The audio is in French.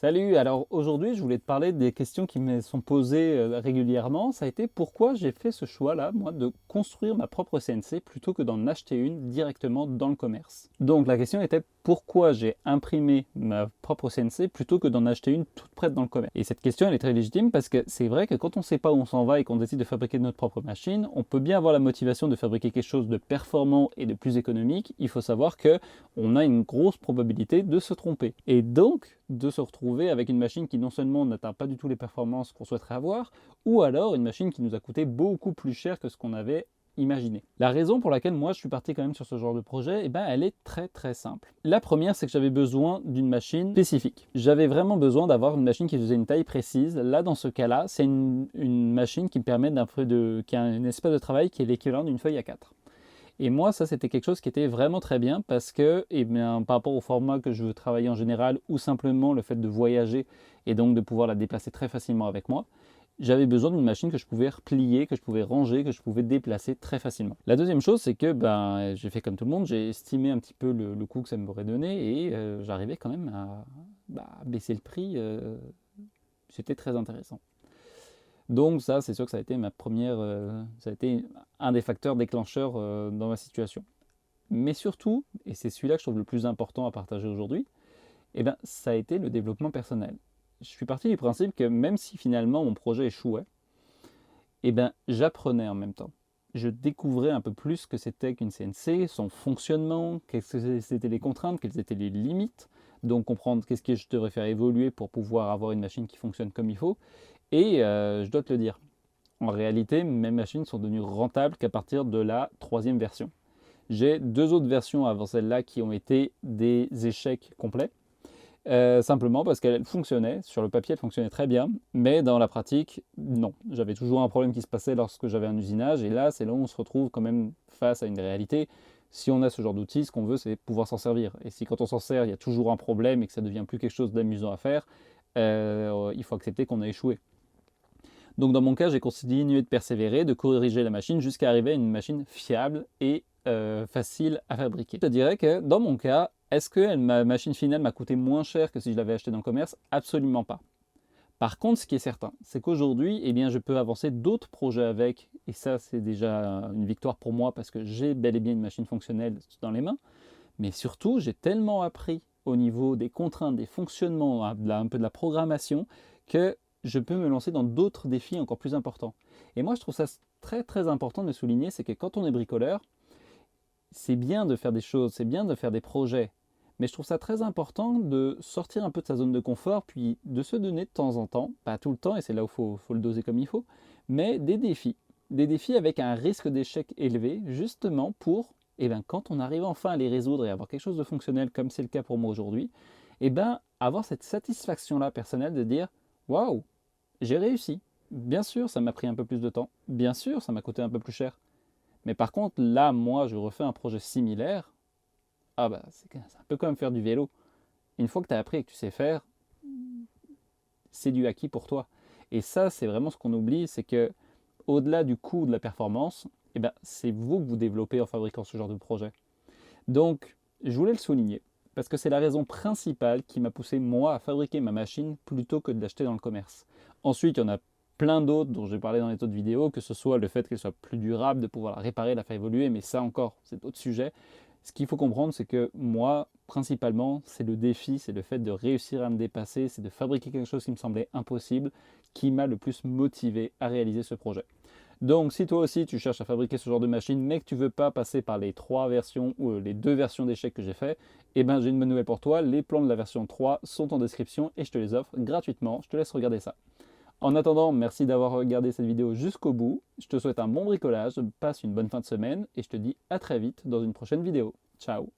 Salut, alors aujourd'hui je voulais te parler des questions qui me sont posées régulièrement. Ça a été pourquoi j'ai fait ce choix-là, moi, de construire ma propre CNC plutôt que d'en acheter une directement dans le commerce. Donc la question était pourquoi j'ai imprimé ma propre CNC plutôt que d'en acheter une toute prête dans le commerce. Et cette question elle est très légitime parce que c'est vrai que quand on ne sait pas où on s'en va et qu'on décide de fabriquer notre propre machine, on peut bien avoir la motivation de fabriquer quelque chose de performant et de plus économique. Il faut savoir que on a une grosse probabilité de se tromper. Et donc de se retrouver avec une machine qui non seulement n'atteint pas du tout les performances qu'on souhaiterait avoir, ou alors une machine qui nous a coûté beaucoup plus cher que ce qu'on avait imaginé. La raison pour laquelle moi je suis parti quand même sur ce genre de projet, elle est très simple. La première, c'est que j'avais besoin d'une machine spécifique. J'avais vraiment besoin d'avoir une machine qui faisait une taille précise. Là, dans ce cas-là, c'est une machine qui me permet qui a un espace de travail qui est l'équivalent d'une feuille A4. Et moi, ça, c'était quelque chose qui était vraiment très bien parce que, par rapport au format que je veux travailler en général ou simplement le fait de voyager et donc de pouvoir la déplacer très facilement avec moi, j'avais besoin d'une machine que je pouvais replier, que je pouvais ranger, que je pouvais déplacer très facilement. La deuxième chose, c'est que j'ai fait comme tout le monde, j'ai estimé un petit peu le coût que ça m'aurait donné et j'arrivais quand même à baisser le prix. C'était très intéressant. Donc ça, c'est sûr que ça a été ça a été un des facteurs déclencheurs dans ma situation. Mais surtout, et c'est celui-là que je trouve le plus important à partager aujourd'hui, ça a été le développement personnel. Je suis parti du principe que même si finalement mon projet échouait, j'apprenais en même temps. Je découvrais un peu plus ce que c'était qu'une CNC, son fonctionnement, quelles étaient les contraintes, quelles étaient les limites, donc comprendre qu'est-ce que je devrais faire évoluer pour pouvoir avoir une machine qui fonctionne comme il faut. Et je dois te le dire, en réalité, mes machines sont devenues rentables qu'à partir de la troisième version. J'ai deux autres versions avant celle-là qui ont été des échecs complets. Simplement parce qu'elle fonctionnait, sur le papier elle fonctionnait très bien, mais dans la pratique, non. J'avais toujours un problème qui se passait lorsque j'avais un usinage, et là c'est là où on se retrouve quand même face à une réalité. Si on a ce genre d'outils, ce qu'on veut c'est pouvoir s'en servir. Et si quand on s'en sert, il y a toujours un problème et que ça devient plus quelque chose d'amusant à faire, il faut accepter qu'on a échoué. Donc dans mon cas, j'ai continué de persévérer, de corriger la machine jusqu'à arriver à une machine fiable et facile à fabriquer. Je te dirais que dans mon cas, est-ce que ma machine finale m'a coûté moins cher que si je l'avais acheté dans le commerce? Absolument pas. Par contre, ce qui est certain, c'est qu'aujourd'hui, je peux avancer d'autres projets avec, et ça c'est déjà une victoire pour moi parce que j'ai bel et bien une machine fonctionnelle dans les mains, mais surtout j'ai tellement appris au niveau des contraintes, des fonctionnements, un peu de la programmation, que je peux me lancer dans d'autres défis encore plus importants. Et moi je trouve ça très important de le souligner, c'est que quand on est bricoleur, c'est bien de faire des choses, c'est bien de faire des projets, mais je trouve ça très important de sortir un peu de sa zone de confort, puis de se donner de temps en temps, pas tout le temps, et c'est là où il faut le doser comme il faut, mais des défis avec un risque d'échec élevé, justement pour, quand on arrive enfin à les résoudre et avoir quelque chose de fonctionnel, comme c'est le cas pour moi aujourd'hui, avoir cette satisfaction-là personnelle de dire « Waouh, j'ai réussi ». Bien sûr, ça m'a pris un peu plus de temps, bien sûr, ça m'a coûté un peu plus cher, mais par contre, là, moi, je refais un projet similaire. C'est un peu comme faire du vélo. Une fois que tu as appris et que tu sais faire, c'est du acquis pour toi. Et ça, c'est vraiment ce qu'on oublie, c'est que au-delà du coût de la performance, c'est vous que vous développez en fabriquant ce genre de projet. Donc, je voulais le souligner, parce que c'est la raison principale qui m'a poussé, moi, à fabriquer ma machine plutôt que de l'acheter dans le commerce. Ensuite, il y en a plein d'autres dont j'ai parlé dans les autres vidéos, que ce soit le fait qu'elle soit plus durable, de pouvoir la réparer, la faire évoluer, mais ça encore, c'est d'autres sujets. Ce qu'il faut comprendre, c'est que moi, principalement, c'est le défi, c'est le fait de réussir à me dépasser, c'est de fabriquer quelque chose qui me semblait impossible, qui m'a le plus motivé à réaliser ce projet. Donc si toi aussi tu cherches à fabriquer ce genre de machine, mais que tu ne veux pas passer par les trois versions ou les deux versions d'échecs que j'ai fait, j'ai une bonne nouvelle pour toi, les plans de la version 3 sont en description et je te les offre gratuitement, je te laisse regarder ça. En attendant, merci d'avoir regardé cette vidéo jusqu'au bout. Je te souhaite un bon bricolage, passe une bonne fin de semaine et je te dis à très vite dans une prochaine vidéo. Ciao!